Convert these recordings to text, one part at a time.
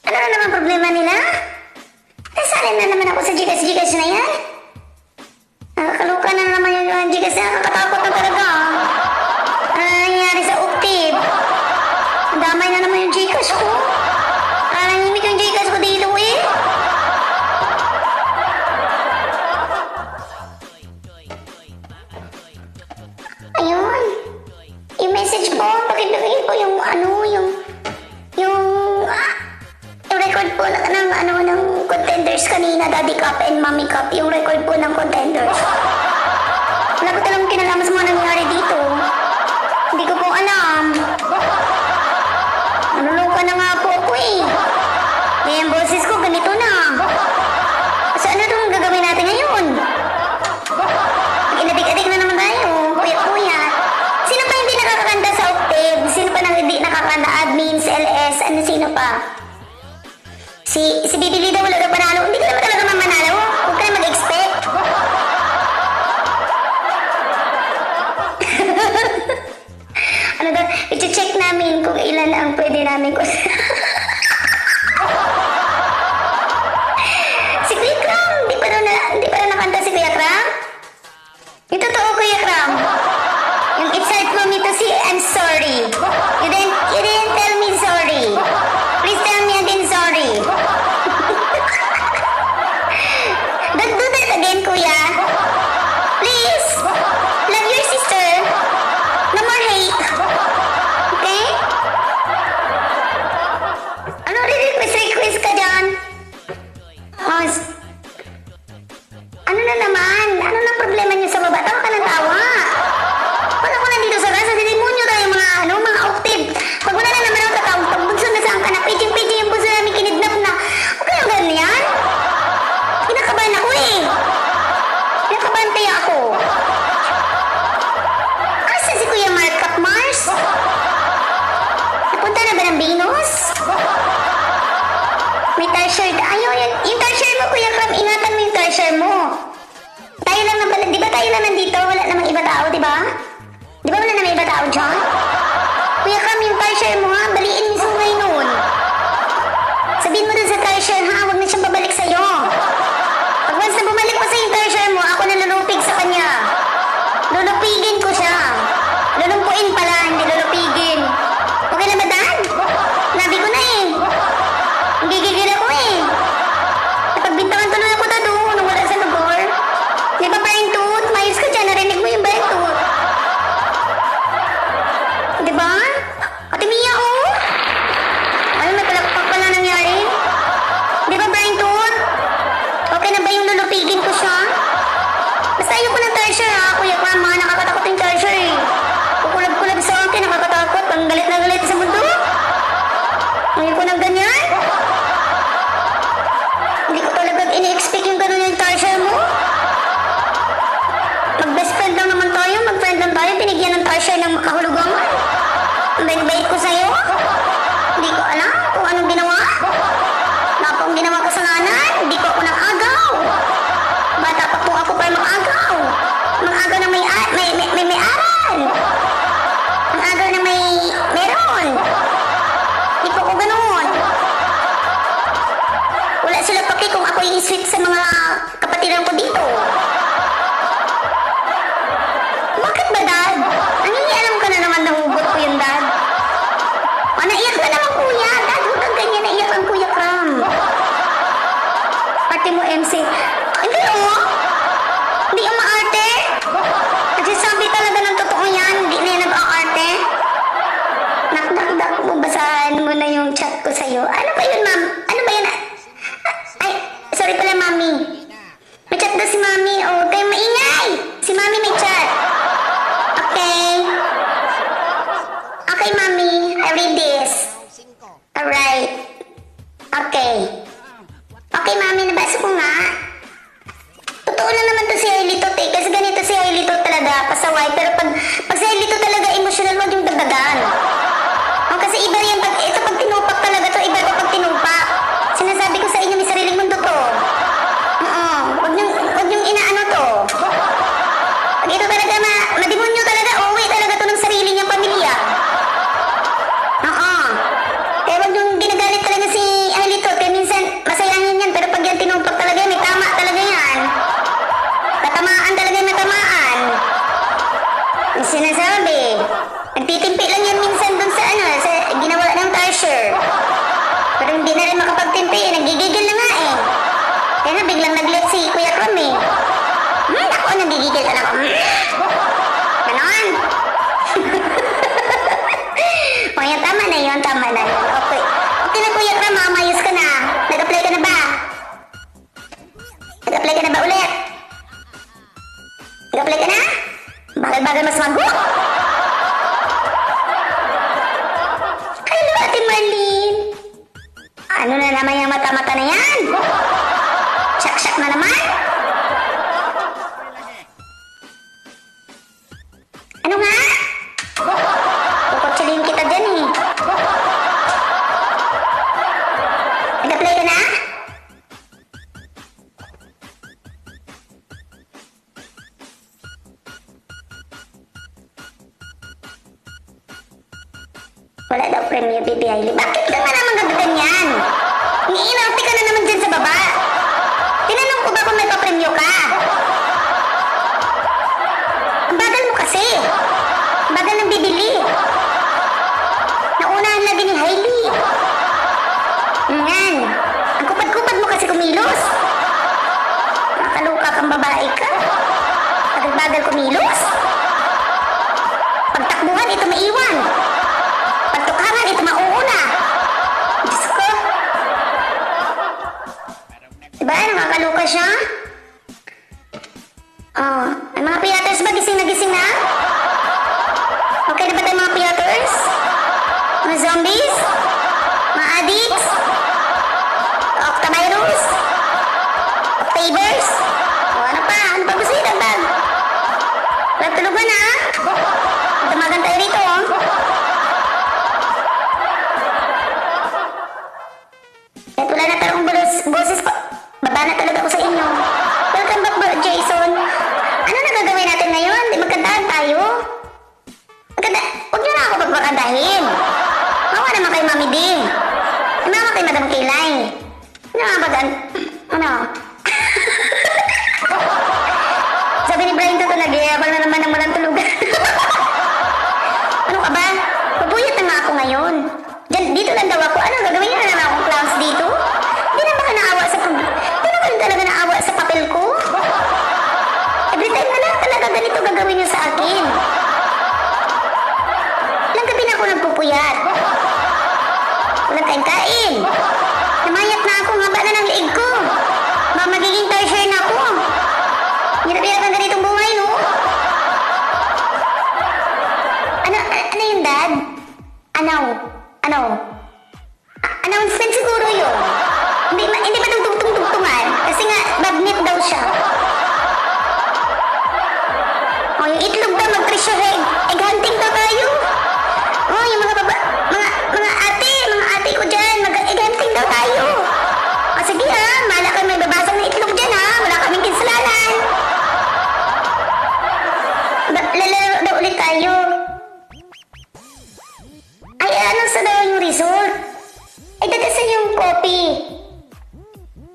Ano na naman problema nila? Nasalin na naman ako sa Gcash na yan. Nakakaluka na naman yung Gcash na nakakatakot na talaga. Ano na nangyayari sa Octave? Damay na naman yung Gcash ko. Nangyimik yung Gcash ko dito eh. Ayun. Yung message ko, pakibigay ko yung record po ng contenders kanina, Daddy Cup and Mommy Cup, yung record po ng contenders. Wala ko talagang kinalaman sa mga nangyari dito. Hindi ko po alam. Naluluka na nga po ako eh. Kaya yung boses ko ganito na. So ano itong gagawin natin ngayon? Inadik-adik na naman tayo. Kuya. Sino pa hindi nakakakanta sa Octave? Sino pa hindi nakakakanta? Admins, LS, sino pa? Si Bibi daw wala daw panalo. Hindi ko naman talaga mamanalo. Huwag ka na mag-expect. Ano daw? I-check namin kung ilan ang pwede namin ko. Si Kuya Kram. Hindi pa na nakanta si Kuya Kram? Yung totoo, Kuya Kram. Yung it's hard for me to see, I'm sorry. You didn't tell me sorry. Please tell me again sorry. Don't do that again, Kuya. Please. Love your sister. No more hate. Okay? Ano request ka dyan? Oh, ano na naman? Ano na problema niyo sa baba? Tawa ka ng tawa. Pag ako nandito sa gasa, dinimonyo tayo mga Octave. Pag wala na naman ako tatawag, pag bunso na saan ka na, paging yung bunso namin kinidnap na. Huwag kayong ganyan. Kinakabahan ako eh. Kinakabahan kaya ako. Asa si Kuya Mark Mars? Napunta na ba ng Venus? May tarsier. Ayaw yan. Yung tarsier mo, Kuya Kram, ingatan mo yung tarsier mo. Tayo lang naman, di ba tayo lang nandito? Wala namang iba tao, di ba? Di ba wala namang iba tao dyan? Kuya Kram, yung tarsier mo ha, baliin mo sungay noon. Sabihin mo dun sa tarsier ha, huwag na siyang babalik sa'yo. Pag once na bumalik pa sa yung tarsier mo, ako na lulupig sa kanya. Lulupigin ko siya. Lulumpuin pala, hindi lulupigin. Okay na ba, Dan? Nabi ko na eh. Gigigil ako eh. Napagbintangan tuloy ako ta doon nung wala sa lugar. Di ba parang tooth? Mayos ka dyan, narinig mo yung parang tooth. Di ba? Ate Mia oh? Ano, may palakpak pala nangyari? Di ba parang tooth? Okay na ba yung lulupigin ko siya? Basta ayoko ng tarsier ha, Kuya Kram, mga nakakatakot yung tarsier eh. Kukulab-kulab sa akin, nakakatakot. Ang galit na galit sa mundo. Ayoko ng ganyan. Hindi ko talaga ini-expect yung gano'n yung tarsier mo. Mag-best friend lang naman tayo, mag-friend lang tayo, binigyan ng tarsier ng kahulugan. Ang bait-bait ko sa'yo. Hindi ko alam kung anong ginawa. Wala po ang ginawa kasalanan, hindi ko ako nang-agaw. Bata pa po ako para mag-agaw. Mag-agaw na may aral. Mag-agaw na meron. Hindi po ako ganoon. Wala sila paki kung ako yung sweet sa mga kapatiran ko dito. Bakit ba, Dad? Nangingialam ka na naman nahugot ko yung Dad. O, naiyak na naman, Kuya. Dad, huwag kang ganyan. Naiyak ang Kuya Kram. Pati mo, MC. Hindi, oh. Hindi yung maarte. Nagsasabi talaga ng totoo yan. Hindi na yan nag-aarte. Nakdak mo, basahan mo na yung chat ko sa'yo. Ano ba yun, ma'am? Ano ba yun? Ay, sorry pala, Mami. May chat daw si Mami. Oh, kayo maingay. Si Mami may chat. Okay. Okay, Mami. I read this. Alright. Okay. Okay, Mami. Nabasa ko nga. Totoo lang naman to si Ailito, eh. Kasi ganito si Ailito talaga. Pasaway. Pero pag si Ailito talaga emotional, wag yung dagdagan. Oh, kasi iba yan. Ito pag tinupak talaga to, iba ito pag tinupak. Sinasabi ko sa inyo, may sariling mundo to. Wag niyong inaano to. Pag ito talaga madimonyo talaga, uwi talaga to ng sarili niyang pamilya. Kaya wag niyong ginagalit talaga si Ailito Ano na naman yung mata-mata na yan? Shak-shak na naman? Ano nga? Kukutsilihin kita dyan eh. Nag-apply ka na? Wala daw premyo, Bibi Hailey. Bakit ka na naman gagaganyan? Iniinarte ka na naman dyan sa baba. Tinanong ko ba kung may papremyo ka? Ang bagal mo kasi. Ang bagal ng bibili. Naunahan lagi ni Hailey. Yan. Ang kupad-kupad mo kasi kumilos. Nakaluka kang babae ka. Bagal-bagal kumilos. Pagtakbuhan, ito maiwan. Pagtukangan, ito mauuna. Diyos ko. Diba, nakakaluka siya? Oh, ang mga piyaters ba gising na gising na? Okay na ba tayo mga piyaters? Mga zombies? Mga addicts? Octavirus? Octavers? O ano pa? Ano pa gusto yung dagdag? Walang tulugan na? Tumagan tayo rito, oh. Kahit wala na talagang boses ko, baba na talaga ako sa inyo. Welcome back, Bro Jason. Ano na gagawin natin ngayon? Di magkantahan tayo? Huwag niyo na ako magpakantahin. Mawa naman kay Mami D. Mawa kay Madam Kilay. Ano nga ba gan? Ano? Sabi ni Brian Tato, nagyayabang na naman ng walang tulugan. Ano ka ba? Pabuyat na nga ako ngayon. Dito lang daw ako. Ano gagawin niyo na naman akong clowns dito? Hindi na ba ka naawa sa Hindi na ka talaga naawa sa papel ko? Every time na lang talaga ganito gagawin niyo sa akin. Ilang gabi na ako nagpupuyat. Walang kain-kain. Namayat na ako. Haba na ng liig ko. Magiging tertiary na ako. Hirap-hirap ang ganitong buhay, no? Ano yung dad? Announcement siguro yun. Hindi ba tugtong-tugtungan? Kasi nga, bagnet daw siya. O, yung itlog daw, mag-treasure egg hunting daw tayo. O, yung mga ate ko dyan, mag-egg hunting daw tayo. O, sige ha, mala kayo may babasang na itlog dyan ha. Wala kaming kinsalanan. Lalaro daw ulit tayo. Ay, ano sa daw yung result? Ay, dadasan yung copy.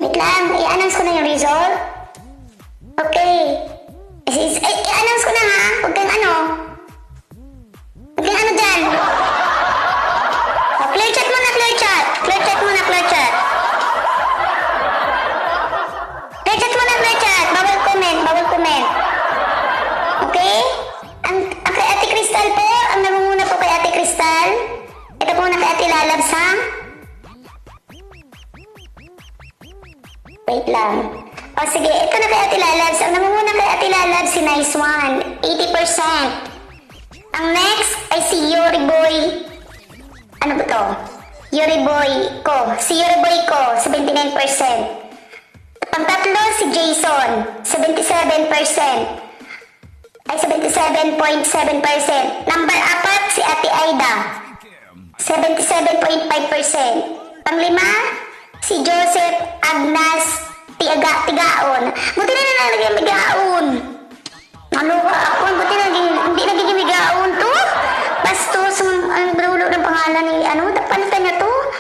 Wait lang, i-announce ko na yung result. Okay. I-announce ko na ha. Huwag kang ano. Huwag kang ano dyan. O, clear chat muna, clear chat. Clear chat muna, clear chat. Clear chat muna, clear chat. Bawal comment, bawal comment. Okay? Ang kay Ate Crystal po, ang namumuna po kay Ate Crystal. Ito po na kay Ate Lalabs, ha? Wait lang. O sige, ito na kay Ate Lalabs. Ang namumuna kay Ate Lalabs, si Nice One, 80%. Ang next ay si Yuri Boy. Ano ba to? Yuri Boy ko. Si Yuri Boy ko, 79%. Pangtatlo, si Jason, 77%. Ay 77.7%. Number 4, si Ate Aida, 77.5%. Panglima, si Joseph Agnas Tigaon. Buti na nalagay ang bigaon. Naluka ako. Buti na hindi nagiging bigaon to. Bastos ang brulo ng pangalan ni ano. Palitan